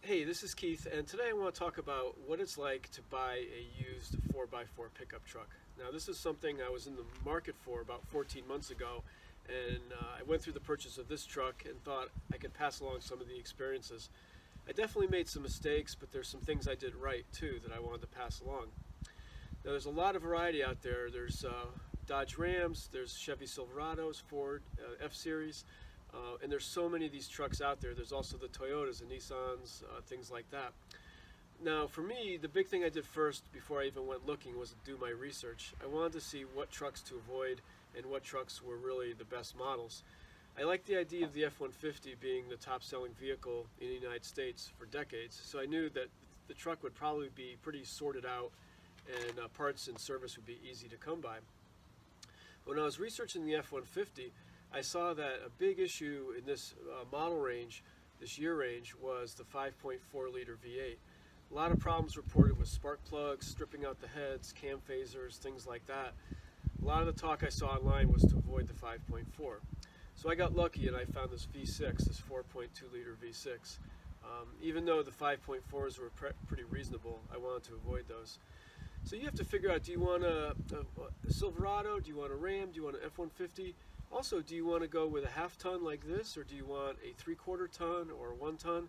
Hey, this is Keith, and today I want to talk about what it's like to buy a used 4x4 pickup truck. Now, this is something I was in the market for about 14 months ago, and I went through the purchase of this truck and thought I could pass along some of the experiences. I definitely made some mistakes, but there's some things I did right too that I wanted to pass along. Now, there's a lot of variety out there. There's Dodge Rams, there's Chevy Silverados, Ford F-Series. And there's so many of these trucks out there. There's also the Toyotas and Nissans, things like that. Now, for me, the big thing I did first before I even went looking was to do my research. I wanted to see what trucks to avoid and what trucks were really the best models. I like the idea of the F-150 being the top-selling vehicle in the United States for decades, so I knew that the truck would probably be pretty sorted out and parts and service would be easy to come by. When I was researching the F-150, I saw that a big issue in this model range, this year range, was the 5.4 liter V8. A lot of problems reported with spark plugs, stripping out the heads, cam phasers, things like that. A lot of the talk I saw online was to avoid the 5.4. So I got lucky and I found this V6, this 4.2 liter V6. Even though the 5.4s were pretty reasonable, I wanted to avoid those. So you have to figure out, do you want a Silverado, do you want a Ram, do you want an F-150? Also, do you want to go with a half ton like this, or do you want a 3/4 ton or 1 ton?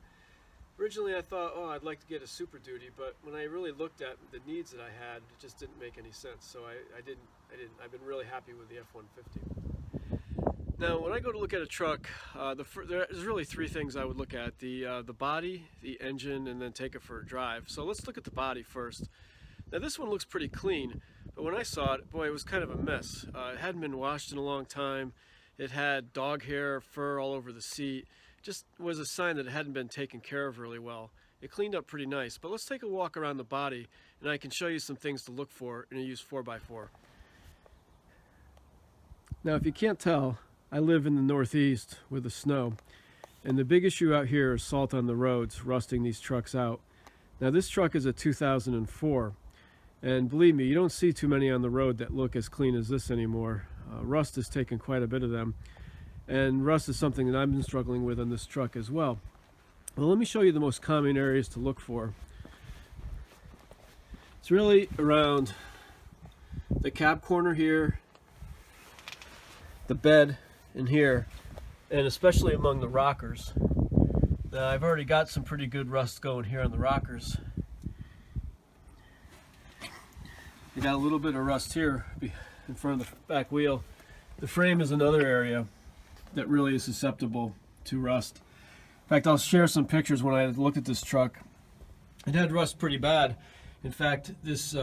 Originally I thought, oh, I'd like to get a Super Duty, but when I really looked at the needs that I had, it just didn't make any sense. So I didn't. I've been really happy with the F-150. Now, when I go to look at a truck, there's really three things I would look at: the body, the engine, and then take it for a drive. So let's look at the body first. Now, this one looks pretty clean. But when I saw it, boy, it was kind of a mess. It hadn't been washed in a long time. It had dog hair, fur all over the seat. Just was a sign that it hadn't been taken care of really well. It cleaned up pretty nice. But let's take a walk around the body, and I can show you some things to look for in a used 4x4. Now, if you can't tell, I live in the Northeast with the snow. And the big issue out here is salt on the roads, rusting these trucks out. Now, this truck is a 2004. And believe me, you don't see too many on the road that look as clean as this anymore. Rust has taken quite a bit of them. And rust is something that I've been struggling with on this truck as well. Well, let me show you the most common areas to look for. It's really around the cab corner here, the bed in here, and especially among the rockers. Now, I've already got some pretty good rust going here on the rockers. You got a little bit of rust here in front of the back wheel. The frame is another area that really is susceptible to rust. In fact, I'll share some pictures when I looked at this truck. It had rust pretty bad. In fact, this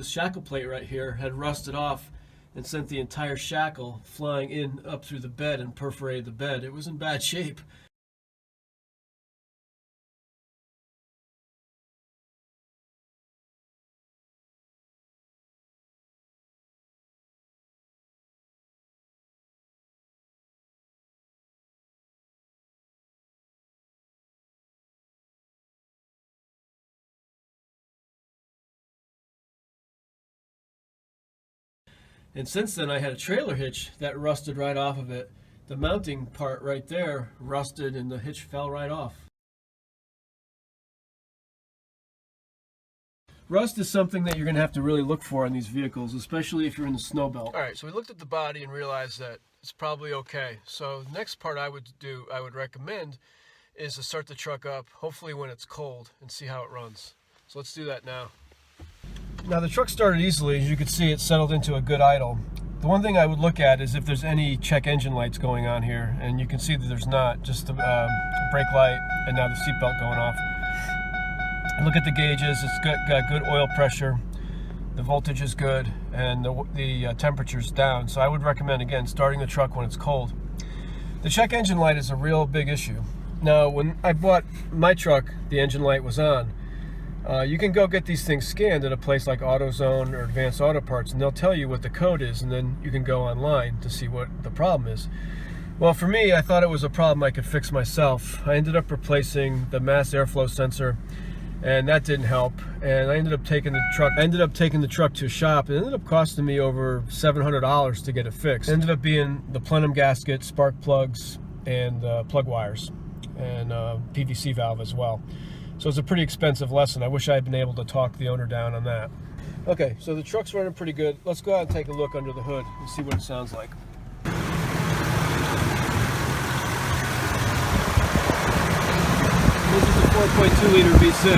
shackle plate right here had rusted off and sent the entire shackle flying in up through the bed and perforated the bed. It was in bad shape. And since then I had a trailer hitch that rusted right off of it. The mounting part right there rusted and the hitch fell right off. Rust is something that you're going to have to really look for in these vehicles, especially if you're in the snow belt. Alright, so we looked at the body and realized that it's probably okay. So the next part I would recommend is to start the truck up, hopefully when it's cold, and see how it runs. So let's do that now. Now the truck started easily. As you can see, it settled into a good idle. The one thing I would look at is if there's any check engine lights going on here, and you can see that there's not, just the brake light and now the seatbelt going off. Look at the gauges, it's got good oil pressure, the voltage is good, and the temperature's down. So I would recommend, again, starting the truck when it's cold. The check engine light is a real big issue. Now when I bought my truck, the engine light was on. You can go get these things scanned at a place like AutoZone or Advanced Auto Parts, and they'll tell you what the code is, and then you can go online to see what the problem is. Well, for me, I thought it was a problem I could fix myself. I ended up replacing the mass airflow sensor, and that didn't help. And I ended up taking the truck to a shop. It ended up costing me over $700 to get it fixed. It ended up being the plenum gasket, spark plugs, and plug wires. and PVC valve as well. So it's a pretty expensive lesson. I wish I had been able to talk the owner down on that. Okay, so the truck's running pretty good. Let's go out and take a look under the hood and see what it sounds like. This is a 4.2 liter V6.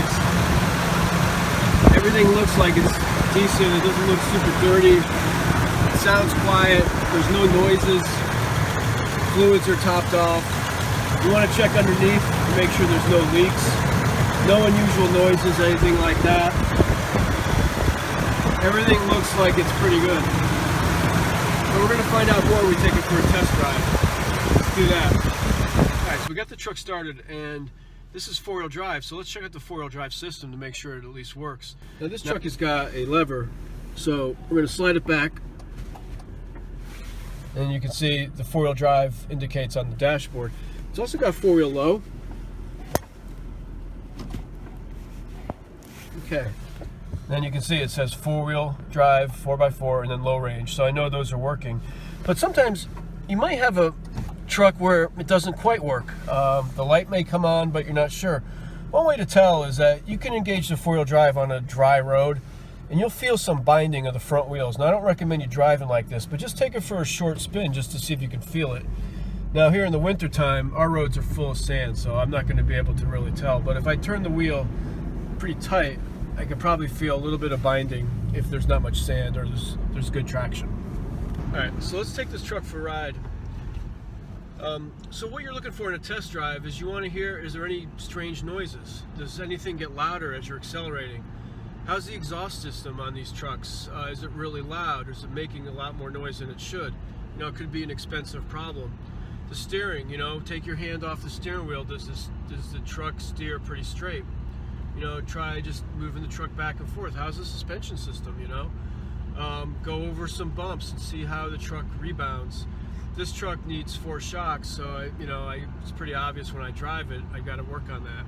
Everything looks like it's decent. It doesn't look super dirty. It sounds quiet. There's no noises. Fluids are topped off. You want to check underneath to make sure there's no leaks. No unusual noises, anything like that. Everything looks like it's pretty good. But we're going to find out more when we take it for a test drive. Let's do that. Alright, so we got the truck started, and this is four-wheel drive, so let's check out the four-wheel drive system to make sure it at least works. Now this truck has got a lever, so we're going to slide it back. And you can see the four-wheel drive indicates on the dashboard. It's also got four-wheel low. Okay. Then you can see it says four-wheel drive, 4x4, and then low range. So I know those are working. But sometimes you might have a truck where it doesn't quite work. The light may come on, but you're not sure. One way to tell is that you can engage the four-wheel drive on a dry road, and you'll feel some binding of the front wheels. Now, I don't recommend you driving like this, but just take it for a short spin just to see if you can feel it. Now, here in the winter time, our roads are full of sand, so I'm not going to be able to really tell. But if I turn the wheel pretty tight, I could probably feel a little bit of binding if there's not much sand or there's good traction. All right, so let's take this truck for a ride. So what you're looking for in a test drive is you want to hear, is there any strange noises? Does anything get louder as you're accelerating? How's the exhaust system on these trucks? Is it really loud? Is it making a lot more noise than it should? You know, it could be an expensive problem. The steering, you know, take your hand off the steering wheel. Does the truck steer pretty straight? You know, try just moving the truck back and forth. How's the suspension system, you know? Go over some bumps and see how the truck rebounds. This truck needs 4 shocks, so it's pretty obvious when I drive it. I got to work on that.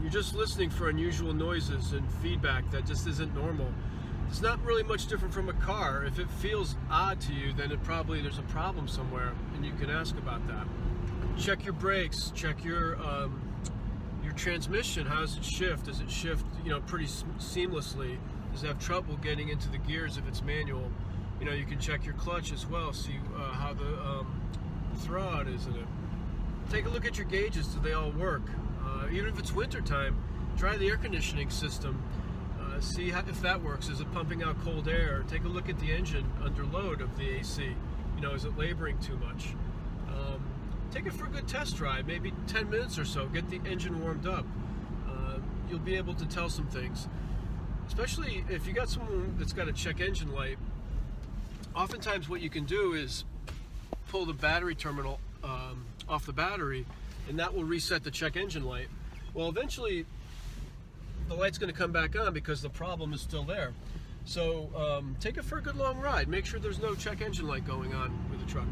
You're just listening for unusual noises and feedback that just isn't normal. It's not really much different from a car. If it feels odd to you, then there's a problem somewhere, and you can ask about that. Check your brakes. Check your transmission. How does it shift? Does it shift, pretty seamlessly? Does it have trouble getting into the gears if it's manual? You can check your clutch as well, see how the throwout is in it. Take a look at your gauges. Do they all work? Even if it's winter time, try the air conditioning system. See if that works. Is it pumping out cold air? Take a look at the engine under load of the AC. Is it laboring too much? Take it for a good test drive, maybe 10 minutes or so. Get the engine warmed up. You'll be able to tell some things. Especially if you got someone that's got a check engine light. Oftentimes what you can do is pull the battery terminal off the battery, and that will reset the check engine light. Well, eventually the light's going to come back on because the problem is still there. So take it for a good long ride. Make sure there's no check engine light going on with the truck.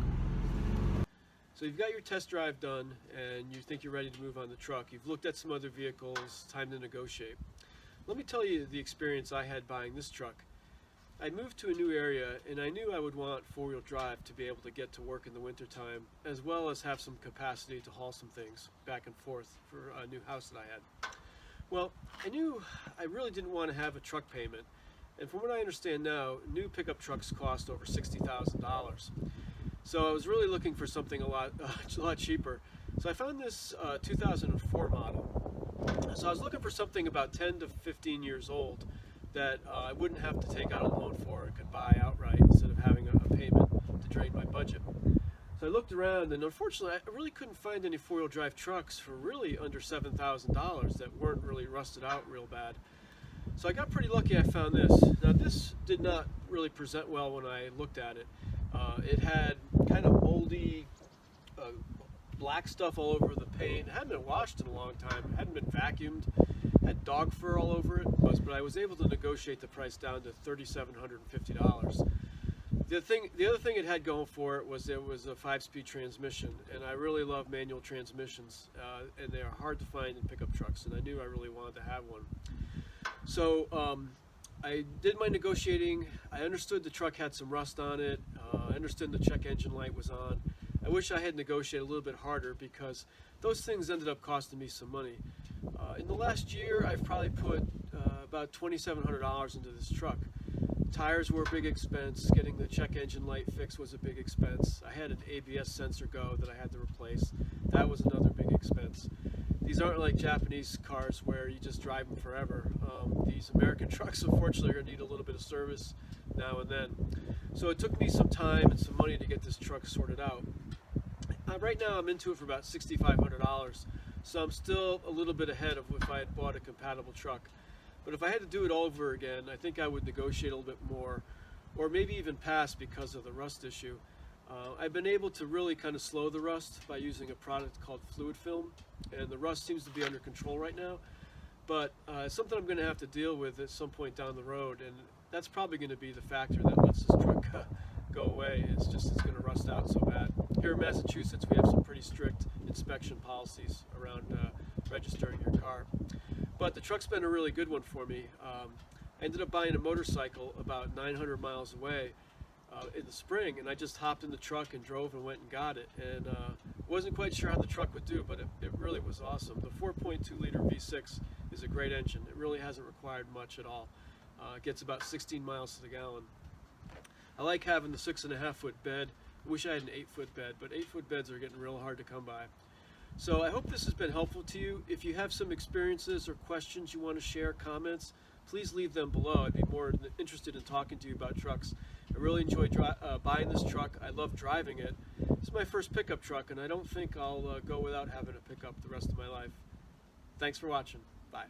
So you've got your test drive done and you think you're ready to move on the truck. You've looked at some other vehicles, time to negotiate. Let me tell you the experience I had buying this truck. I moved to a new area and I knew I would want four-wheel drive to be able to get to work in the wintertime, as well as have some capacity to haul some things back and forth for a new house that I had. Well, I knew I really didn't want to have a truck payment, and from what I understand now, new pickup trucks cost over $60,000. So I was really looking for something a lot cheaper. So I found this 2004 model. So I was looking for something about 10 to 15 years old that I wouldn't have to take out a loan for. I could buy outright instead of having a payment to drain my budget. So I looked around, and unfortunately I really couldn't find any four-wheel drive trucks for really under $7,000 that weren't really rusted out real bad. So I got pretty lucky. I found this. Now this did not really present well when I looked at it. It had kind of moldy black stuff all over the paint. It hadn't been washed in a long time. It hadn't been vacuumed. It had dog fur all over it. But I was able to negotiate the price down to $3,750. The other thing it had going for it was a 5-speed transmission, and I really love manual transmissions, and they are hard to find in pickup trucks, and I knew I really wanted to have one. So I did my negotiating. I understood the truck had some rust on it. I understood the check engine light was on. I wish I had negotiated a little bit harder because those things ended up costing me some money. In the last year, I've probably put about $2,700 into this truck. Tires were a big expense. Getting the check engine light fixed was a big expense. I had an ABS sensor go that I had to replace. That was another big expense. These aren't like Japanese cars where you just drive them forever. These American trucks, unfortunately, are going to need a little bit of service now and then. So it took me some time and some money to get this truck sorted out. Right now I'm into it for about $6,500, so I'm still a little bit ahead of if I had bought a compatible truck. But if I had to do it all over again, I think I would negotiate a little bit more, or maybe even pass because of the rust issue. I've been able to really kind of slow the rust by using a product called fluid film, and the rust seems to be under control right now. But it's something I'm going to have to deal with at some point down the road, and that's probably going to be the factor that lets this truck go away. It's going to rust out so bad. Here in Massachusetts, we have some pretty strict inspection policies around registering your car. But the truck's been a really good one for me. I ended up buying a motorcycle about 900 miles away in the spring, and I just hopped in the truck and drove and went and got it. And wasn't quite sure how the truck would do, but it really was awesome. The 4.2 liter V6 is a great engine. It really hasn't required much at all. It gets about 16 miles to the gallon. I like having the 6.5 foot bed. I wish I had an 8-foot bed, but 8-foot beds are getting real hard to come by. So I hope this has been helpful to you. If you have some experiences or questions you want to share, comments, please leave them below. I'd be more interested in talking to you about trucks. I really enjoyed buying this truck. I love driving it. It's my first pickup truck, and I don't think I'll go without having a pickup the rest of my life. Thanks for watching. Bye.